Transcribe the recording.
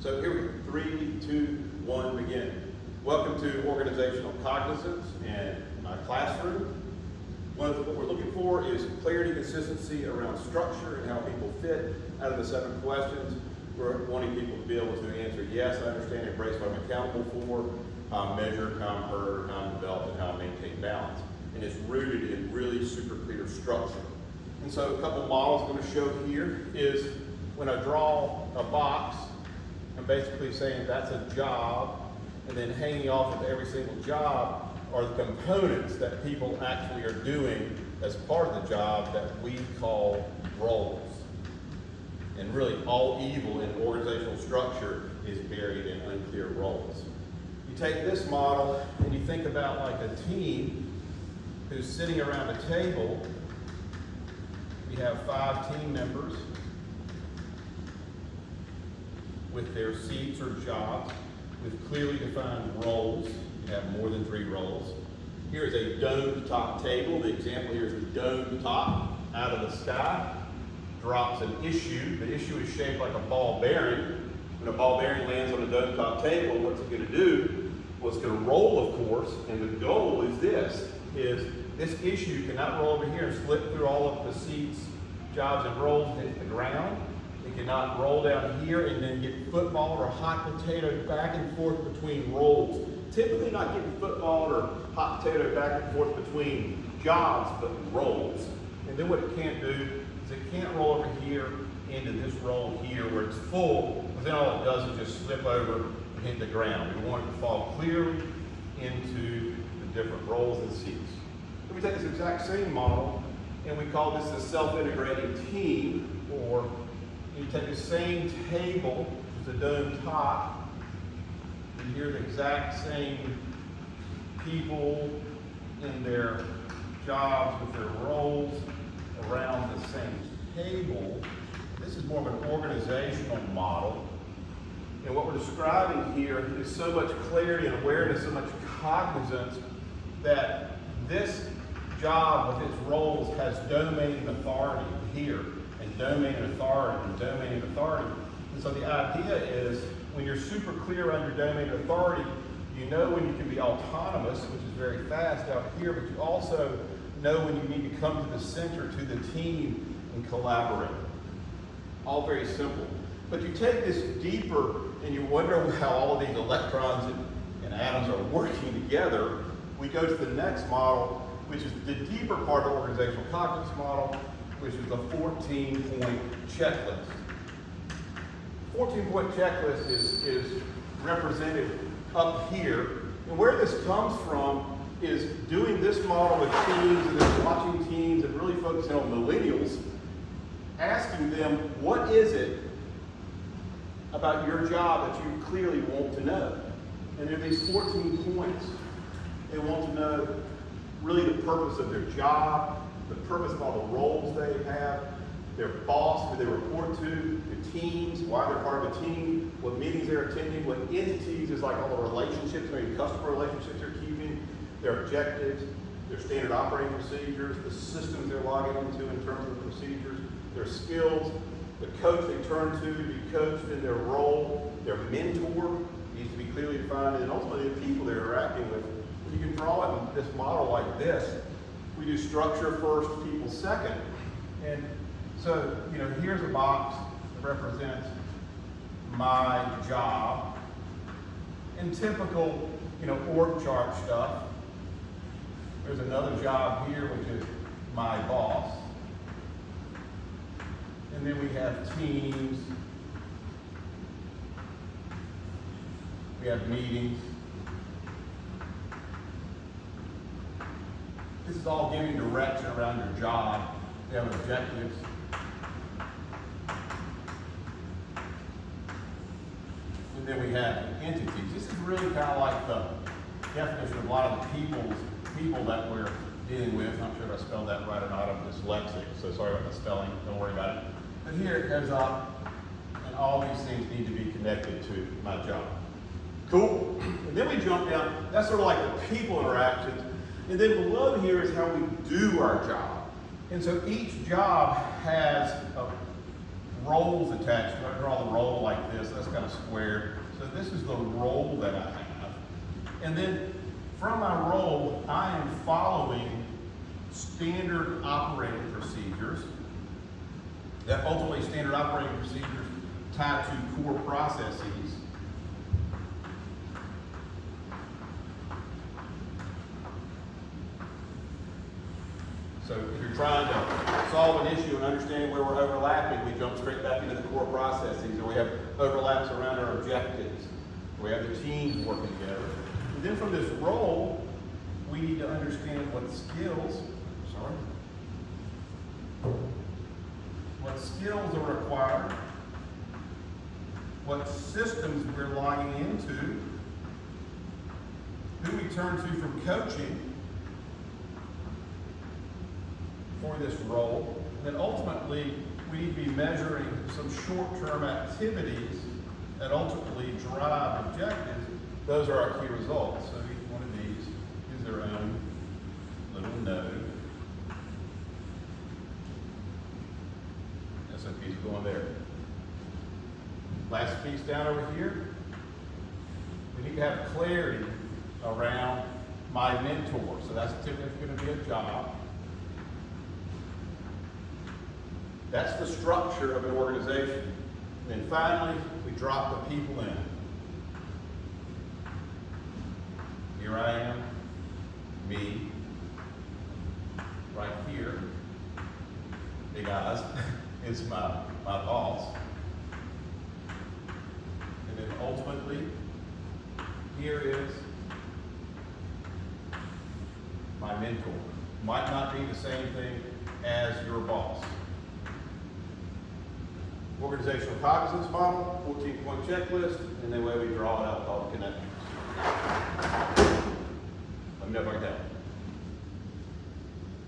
So here we go. 3, 2, 1, begin. Welcome to Organizational Cognizance and my classroom. What we're looking for is clarity, consistency around structure and how people fit. Out of the 7 questions, we're wanting people to be able to answer, yes, I understand, embrace what I'm accountable for, how I measure, how I'm heard, how I'm developed, and how I maintain balance. And it's rooted in really super clear structure. And so a couple models I'm going to show here is when I draw a box, I'm basically saying that's a job, and then hanging off of every single job are the components that people actually are doing as part of the job that we call roles. And really all evil in organizational structure is buried in unclear roles. You take this model and you think about like a team who's sitting around a table. We have 5 team members with their seats or jobs with clearly defined roles. You have more than 3 roles. Here is a domed top table. The example here is a domed top out of the sky. Drops an issue. The issue is shaped like a ball bearing. When a ball bearing lands on a domed top table, what's it going to do? Well, it's going to roll, of course, and the goal is this issue cannot roll over here and slip through all of the seats, jobs, and roles and hit the ground. It cannot roll down here and then get footballed or hot potatoed back and forth between roles. Typically not getting footballed or hot potatoed back and forth between jobs, but roles. And then what it can't do is it can't roll over here into this role here where it's full, but then all it does is just slip over and hit the ground. We want it to fall clearly into the different roles and seats. So we take this exact same model and we call this a self-integrating team, or you take the same table, which is a dome top, and here are the exact same people in their jobs with their roles around the same table. This is more of an organizational model. And what we're describing here is so much clarity and awareness, so much cognizance that this job with its roles has domain and authority here, and domain and authority, and domain and authority. And so the idea is when you're super clear on your domain and authority, you know when you can be autonomous, which is very fast out here, but you also know when you need to come to the center, to the team, and collaborate. All very simple. But you take this deeper and you wonder how all of these electrons and atoms are working together. We go to the next model, which is the deeper part of the organizational cognizance model, which is the 14-point checklist. 14-point checklist is represented up here. And where this comes from is doing this model with teams and then watching teams and really focusing on millennials, asking them, what is it about your job that you clearly want to know? And there are these 14 points. They want to know really the purpose of their job, the purpose of all the roles they have, their boss, who they report to, the teams, why they're part of a team, what meetings they're attending, what entities is like all the relationships, maybe customer relationships they're keeping, their objectives, their standard operating procedures, the systems they're logging into in terms of the procedures, their skills, the coach they turn to be coached in their role, their mentor needs to be clearly defined, and ultimately the people they're interacting with. You can draw it in this model like this. We do structure first, people second. And so, here's a box that represents my job and typical, org chart stuff. There's another job here, which is my boss. And then we have teams. We have meetings. This is all giving direction around your job. We have objectives. And then we have entities. This is really kind of like the definition of a lot of the people that we're dealing with. I'm not sure if I spelled that right or not. I'm dyslexic, so sorry about the spelling. Don't worry about it. But here it goes up, and all these things need to be connected to my job. Cool? And then we jump down. That's sort of like the people interactions. And then below here is how we do our job. And so each job has roles attached. I draw the role like this, that's kind of square. So this is the role that I have. And then from my role, I am following standard operating procedures. That ultimately standard operating procedures tied to core processes. So if you're trying to solve an issue and understand where we're overlapping, we jump straight back into the core processes, or we have overlaps around our objectives. We have the teams working together. And then from this role, we need to understand what skills are required, what systems we're logging into, who we turn to from coaching for this role. And then ultimately, we need to be measuring some short-term activities that ultimately drive objectives. Those are our key results. So each one of these is their own little node. SOP's going there. Last piece down over here, we need to have clarity around my mentor. So that's typically going to be a job. That's the structure of an organization. And then finally, we drop the people in. Here I am, me, right here, big eyes, is my boss. And then ultimately, here is my mentor. Might not be the same thing as your boss. Organizational Cognizance model, 14-point checklist, and the way we draw it out called connections. Let me know if I can help.